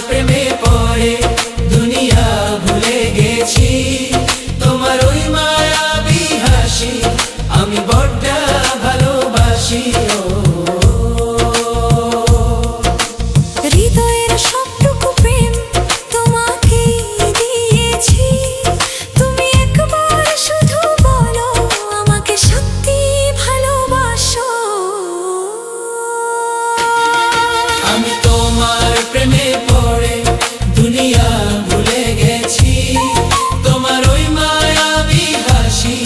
প্রেমে পড়ে দুনিয়া ভুলে গেছি, তোমার ওই মায়াবী হাসি আমি বড্ড ভালোবাসি। হৃদয়ের সবটুকু প্রেম তোমাকে দিয়েছি, তুমি একবার শুধু বলো আমাকে সত্যি ভালোবাসো। আমি তোমার প্রেমে পড়ে দুনিয়া ভুলে গেছি, তোমার ওই মায়াবী হাসি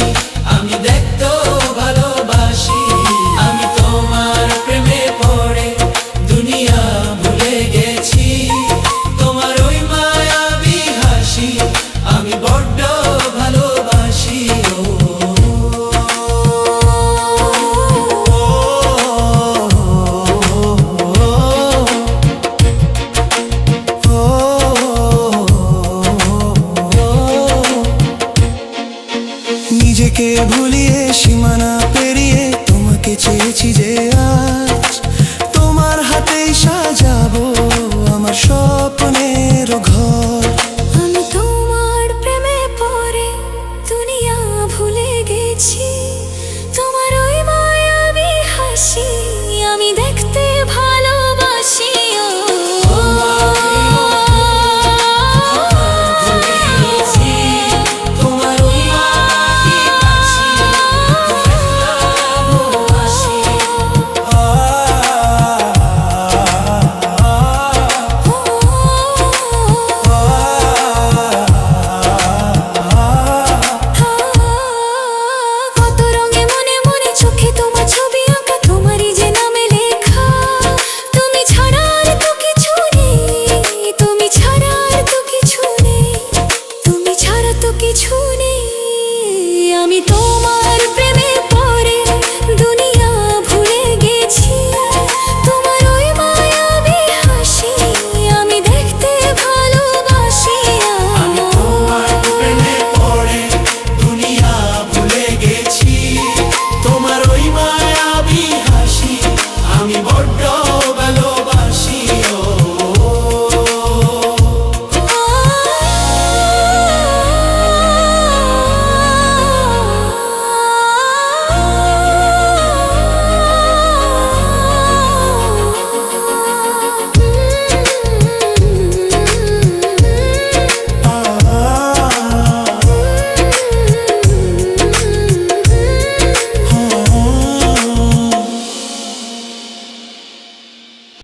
আমি দেখতেও ভালোবাসি। আমি তোমার প্রেমে পড়ে দুনিয়া ভুলে গেছি, তোমার ওই মায়াবী হাসি আমি বড্ড ভালোবাসি। নিজেকে ভুলিয়ে সীমানা পেরিয়ে তোমাকে চেয়েছি যে আজ তোমার হাতেই সাজাবো আমার স্বপ্নের ঘর। আমি তোমার প্রেমে পড়ে দুনিয়া ভুলে গেছি, তোমার ওই মায়াবী হাসি আমি দেখতে ভালোবাসি। কত রঙে মনে মনে চোখে তোমার ছবি আঁকা, তোমারই যে নামে লেখা। তুমি ছাড়া আর তো কিছু নেই, তুমি ছাড়া আর তো কিছু নেই, তুমি ছাড়া তো কিছু নেই। আমি তো